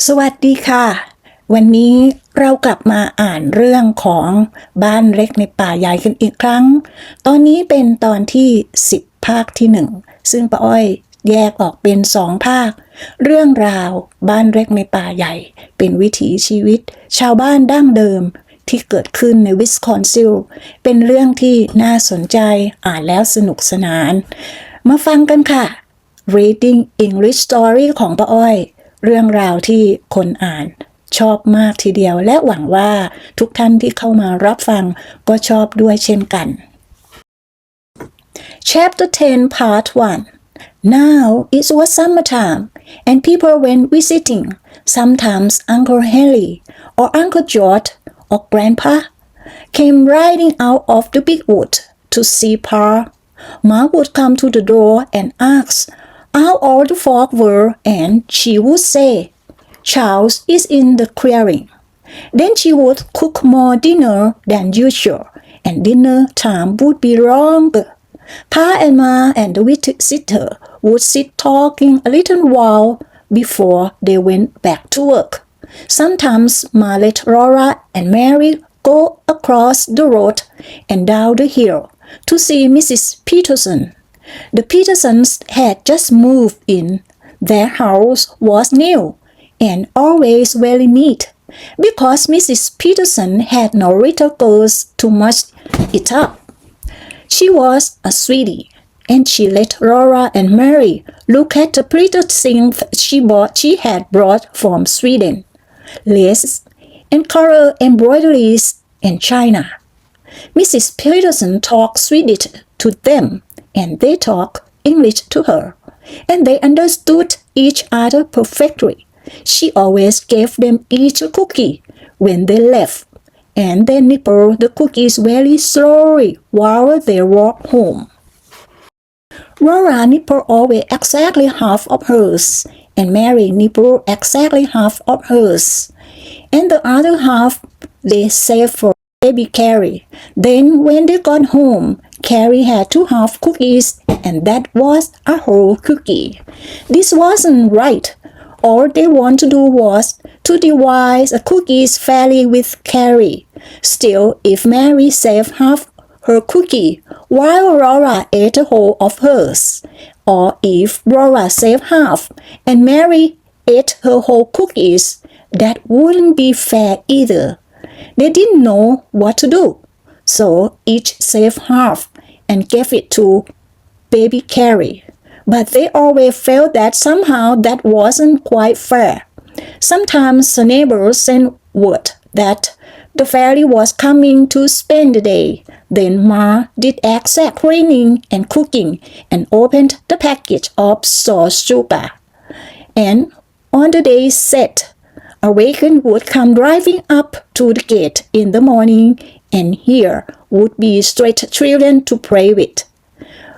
สวัสดีค่ะวันนี้เรากลับมาอ่านเรื่องของบ้านเล็กในป่าใหญ่กันอีกครั้งตอนนี้เป็นตอนที่10ภาคที่1ซึ่งป้าอ้อยแยกออกเป็น2ภาคเรื่องราวบ้านเล็กในป่าใหญ่เป็นวิถีชีวิตชาวบ้านดั้งเดิมที่เกิดขึ้นในวิสคอนซินเป็นเรื่องที่น่าสนใจอ่านแล้วสนุกสนานมาฟังกันค่ะ Reading English Story ของป้าอ้อยเรื่องราวที่คนอ่านชอบมากทีเดียวและหวังว่าทุกท่านที่เข้ามารับฟังก็ชอบด้วยเช่นกัน Chapter 10 Part 1 Now it was summertime and people went visiting. Sometimes Uncle Henry or Uncle George or Grandpa came riding out of the big wood to see Pa. Ma would come to the door and ask how all the folk were, and she would say, Charles is in the clearing. Then she would cook more dinner than usual, and dinner time would be longer. Pa and Ma and the visitor would sit talking a little while before they went back to work. Sometimes Ma let Laura and Mary go across the road and down the hill to see Mrs. Peterson.The Petersons had just moved in. Their house was new and always very neat because Mrs. Peterson had no little girls to much it up. She was a sweetie, and she let Laura and Mary look at the pretty things she had brought from Sweden, lace and color embroideries and china. Mrs. Peterson talked Swedish to them.And they talked English to her, and they understood each other perfectly. She always gave them each a cookie when they left, and they nibbled the cookies very slowly while they walked home. Laura nibbled always exactly half of hers, and Mary nibbled exactly half of hers, and the other half they saved for baby Carrie. Then when they got home,Carrie had 2 half cookies, and that was a whole cookie. This wasn't right. All they wanted to do was to divide the cookies fairly with Carrie. Still, if Mary saved half her cookie, while Laura ate the whole of hers, or if Laura saved half and Mary ate her whole cookies, that wouldn't be fair either. They didn't know what to do.So each saved half and gave it to baby Carrie. But they always felt that somehow that wasn't quite fair. Sometimes the neighbors sent word that the fairy was coming to spend the day. Then Ma did exact cleaning and cooking and opened the package of sour sugar. And on the day set,A wagon would come driving up to the gate in the morning, and here would be straight children to play with.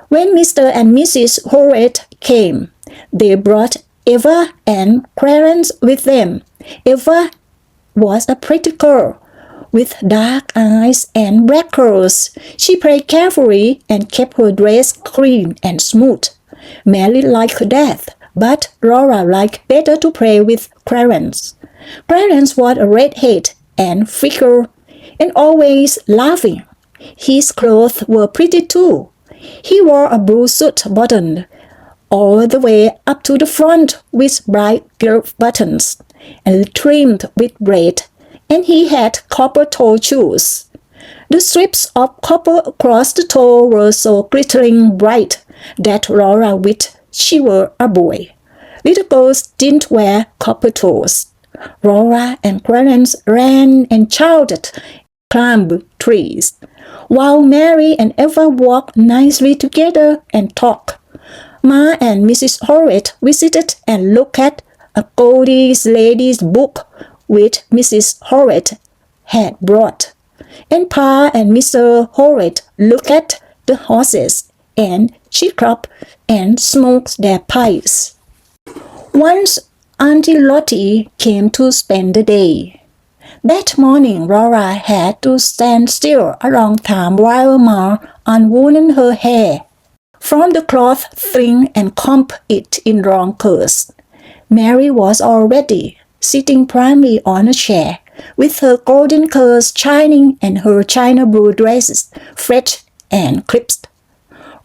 When Mr. and Mrs. Howard came, they brought Eva and Clarence with them. Eva was a pretty girl with dark eyes and black curls. She played carefully and kept her dress clean and smooth. Mary liked her death.But Laura liked better to play with Clarence was a redhead and figure and always laughing. His clothes were pretty too. He wore a blue suit buttoned all the way up to the front with bright gilt buttons and trimmed with red, and he had copper-toe shoes. The strips of copper across the toe were so glittering bright that Laura wished she were a boy. Little girls didn't wear copper toes. Laura and Clarence ran and shouted, climbed trees, while Mary and Eva walked nicely together and talked. Ma and Mrs. Howard visited and looked at a Goldie's Lady's book which Mrs. Howard had brought. And Pa and Mr. Howard looked at the horses and chirruped and smoked their pipes.Once Auntie Lottie came to spend the day. That morning Laura had to stand still a long time while Ma unwound her hair from the cloth string and combed it in long curls. Mary was all ready. sitting primly on a chair, with her golden curls shining and her china blue dresses fresh and crisp.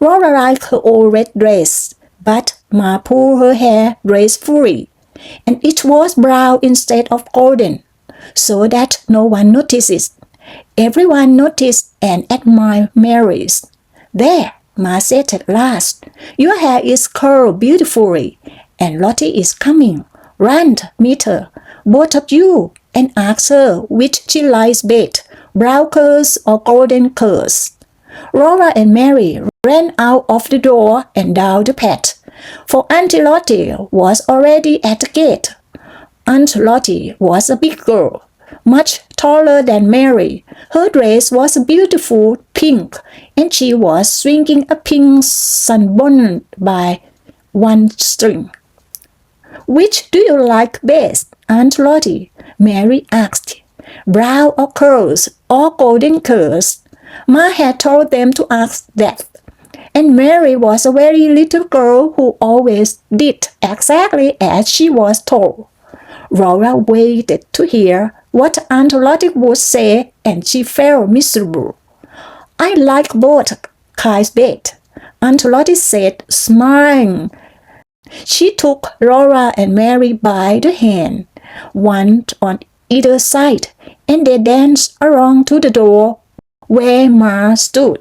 Laura liked her old red dress, but Ma pulled her hair gracefully, and it was brown instead of golden, so that no one notices. Everyone noticed and admired Mary's. "There," Ma said at last, "your hair is curled beautifully, and Lottie is coming. Run, meet her, both of you, and ask her which she likes best, brown curls or golden curls." Laura and Mary ran out of the door and down the path, for Auntie Lottie was already at the gate. Aunt Lottie was a big girl, much taller than Mary. Her dress was a beautiful pink, and she was swinging a pink sunbonnet by one string. "Which do you like best, Aunt Lottie?" Mary asked. "Brown or curls or golden curls?" Ma had told them to ask that, and Mary was a very little girl who always did exactly as she was told. Laura waited to hear what Aunt Lottie would say, and she felt miserable. "I like both kinds best," Aunt Lottie said, smiling. She took Laura and Mary by the hand, one on either side, and they danced along to the door where Ma stood.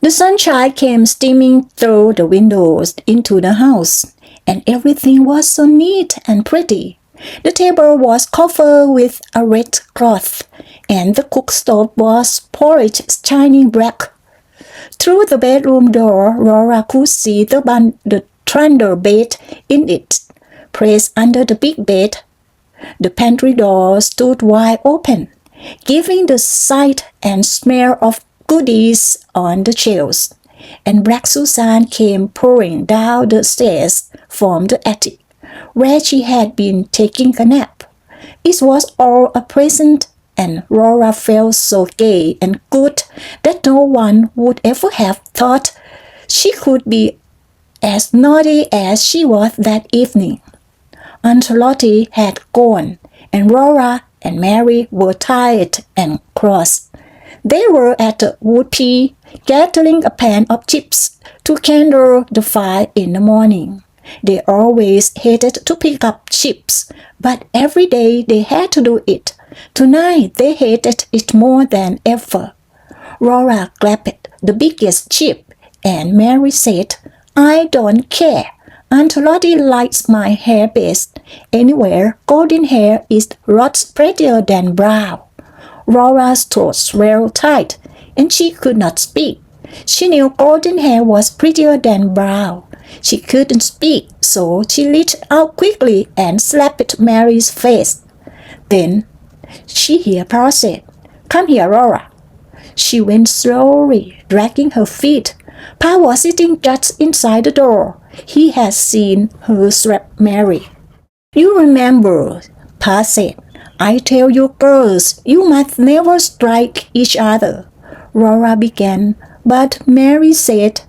The sunshine came streaming through the windows into the house, and everything was so neat and pretty. The table was covered with a red cloth, and the cook stove was polished shining black. Through the bedroom door, Laura could see the trundle bed in it, placed under the big bed. The pantry door stood wide open, giving the sight and smell of goodies on the shelves, and Black Susan came pouring down the stairs from the attic, where she had been taking a nap. It was all a present, and Laura felt so gay and good that no one would ever have thought she could be as naughty as she was that evening. Aunt Lottie had gone, and Laura and Mary were tired and cross. They were at the wood pile, gathering a pan of chips to kindle the fire in the morning. They always hated to pick up chips, but every day they had to do it. Tonight they hated it more than ever. Laura grabbed the biggest chip, and Mary said, "I don't care. Aunt Lottie likes my hair best. Anywhere, golden hair is lots prettier than brown." Laura's throat swelled tight, and she could not speak. She knew golden hair was prettier than brown. She couldn't speak, so she reached out quickly and slapped Mary's face. Then she heard Pa say, "Come here, Laura." She went slowly, dragging her feet. Pa was sitting just inside the door. He had seen her slap Mary. "You remember," Pa said, "I tell you girls, you must never strike each other." Laura began, but Mary said,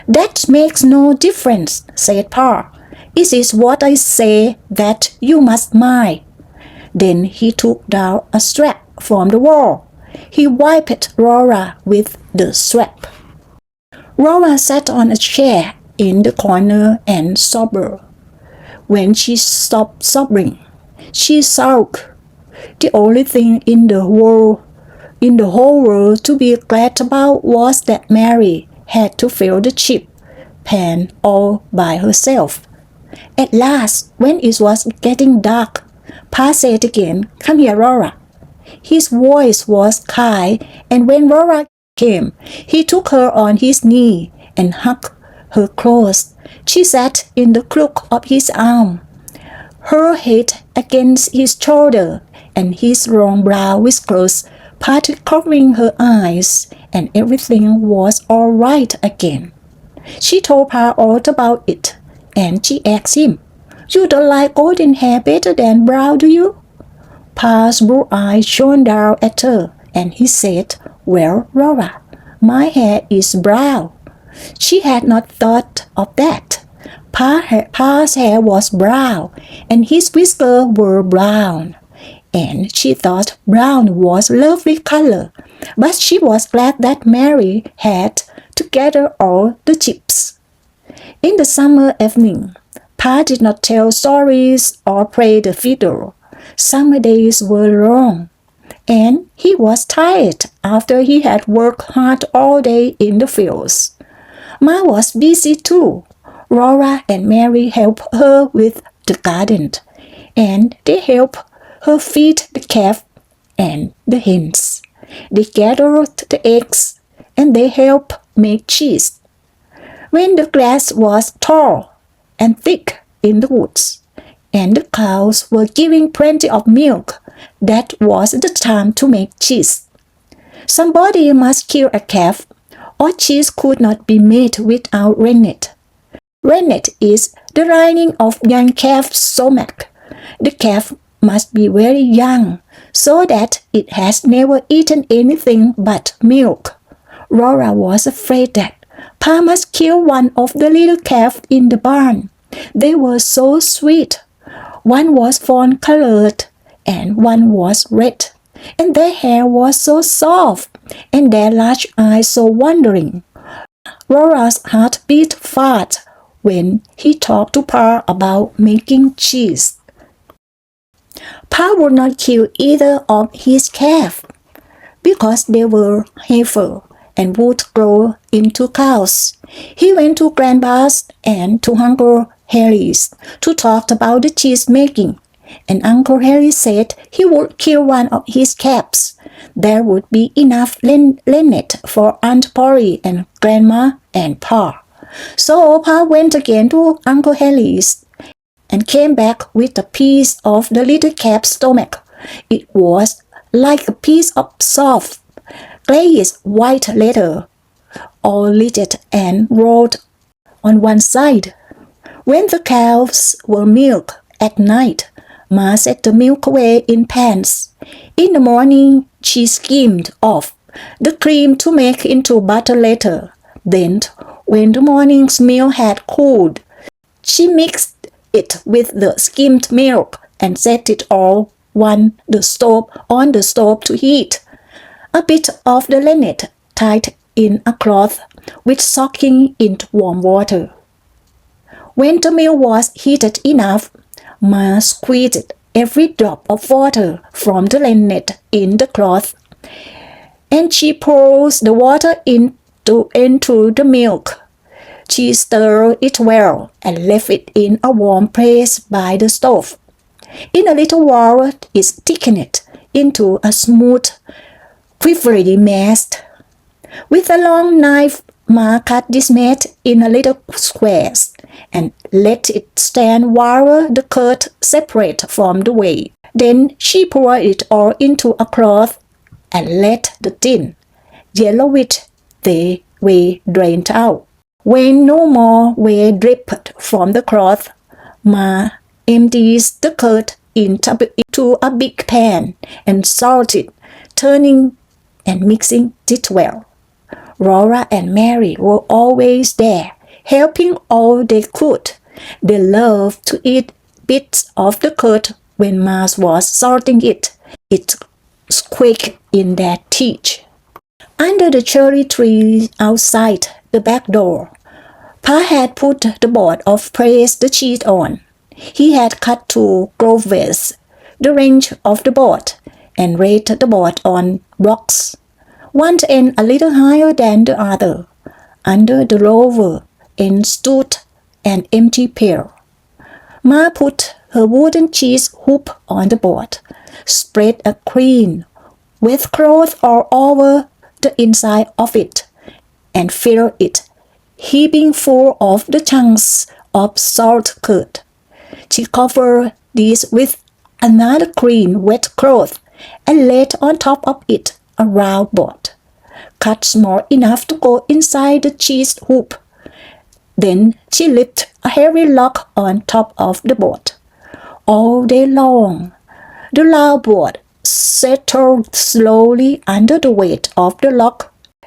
"That makes no difference," said Pa. "It is what I say that you must mind." Then he took down a strap from the wall. He wiped Laura with the strap. Laura sat on a chair in the corner and sobbed. When she stopped sobbing, she sulked. The only thing in the whole world to be glad about was that Mary had to fill the chip pan all by herself. At last, when it was getting dark, Pa said again, "Come here, Laura." His voice was kind, and when Laura came, he took her on his knee and hugged her close. She sat in the crook of his arm, her head against his shoulder, and his long brown whiskers partly covering her eyes, and everything was all right again. She told Pa all about it, and she asked him, "You don't like golden hair better than brown, do you?" Pa's blue eyes shone down at her, and he said, "Well, Laura, my hair is brown." She had not thought of that. Pa's hair was brown, and his whiskers were brown, and she thought brown was a lovely color, but she was glad that Mary had to gather all the chips. In the summer evening, Pa did not tell stories or play the fiddle. Summer days were long, and he was tired after he had worked hard all day in the fields. Ma was busy too. Laura and Mary helped her with the garden, and they helped her feed the calf and the hens. They gathered the eggs, and they helped make cheese. When the grass was tall and thick in the woods, and the cows were giving plenty of milk, that was the time to make cheese. Somebody must kill a calf, or cheese could not be made without rennet. Rennet is the lining of young calf's stomach. The calf must be very young, so that it has never eaten anything but milk. Laura was afraid that Pa must kill one of the little calves in the barn. They were so sweet. One was fawn-colored, and one was red, and their hair was so soft, and their large eyes so wondering. Laura's heart beat fast when he talked to Pa about making cheese. Pa would not kill either of his calves, because they were heifer and would grow into cows. He went to Grandpa's and to Uncle Harry's to talk about the cheese making, and Uncle Harry said he would kill one of his calves. There would be enough rennet for Aunt Polly and Grandma and Pa. So Pa went again to Uncle Harry's and came back with a piece of the little calf's stomach. It was like a piece of soft, glazed white leather, all lidded and rolled on one side. When the cows were milked at night, Ma set the milk away in pans. In the morning, she skimmed off the cream to make into butter later. Then, when the morning's milk had cooled, she mixed it with the skimmed milk and set it all on the stove to heat. A bit of the rennet tied in a cloth with soaking in warm water. When the milk was heated enough, Ma squeezed every drop of water from the rennet in the cloth, and she pours the water into the milk. She stirred it well and left it in a warm place by the stove. In a little while, it thickened into a smooth, quivery mass. With a long knife, Ma cut this mass in a little squares and let it stand while the curd separated from the whey. Then she poured it all into a cloth and let the thin, yellowish the whey drain out. When no more whey dripped from the cloth, Ma empties the curd into a big pan and salted, turning and mixing it well. Laura and Mary were always there, helping all they could. They loved to eat bits of the curd when Ma was salting it. It squeaked in their teeth. Under the cherry tree outside the back door, Pa had put the board of praise the cheese on. He had cut 2 groves the range of the board and laid the board on blocks, one end a little higher than the other. Under the lower end stood an empty pail. Ma put her wooden cheese hoop on the board, spread a clean, wet cloth all over the inside of it, and filled it, heaping full of the chunks of salt curd. She covered this with another clean, wet cloth and laid on top of it a round board, cut small enough to go inside the cheese hoop. Then she lifted a heavy log on top of the board. All day long, the round board settled slowly under the weight of the log,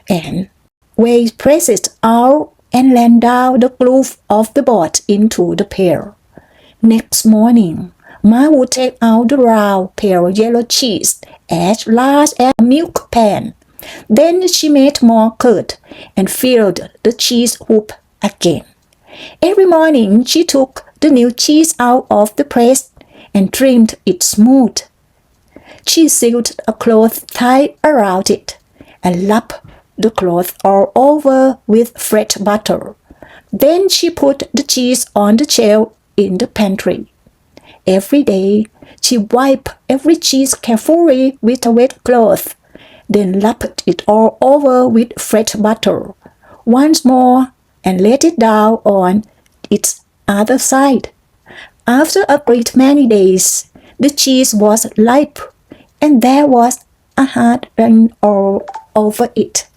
and whey pressed out and ran down the groove of the board into the pail. Next morning, Ma would take out the round pale yellow cheese as large as a milk pan. Then she made more curd and filled the cheese hoop again. Every morning she took the new cheese out of the press and trimmed it smooth. She sewed a cloth tight around it and lapped the cloth all over with fresh butter. Then she put the cheese on the shelf in the pantry. Every day she wiped every cheese carefully with a wet cloth, then lapped it all over with fresh butter once more and let it down on its other side. After a great many days, the cheese was ripe, and there was a hard ring all over it.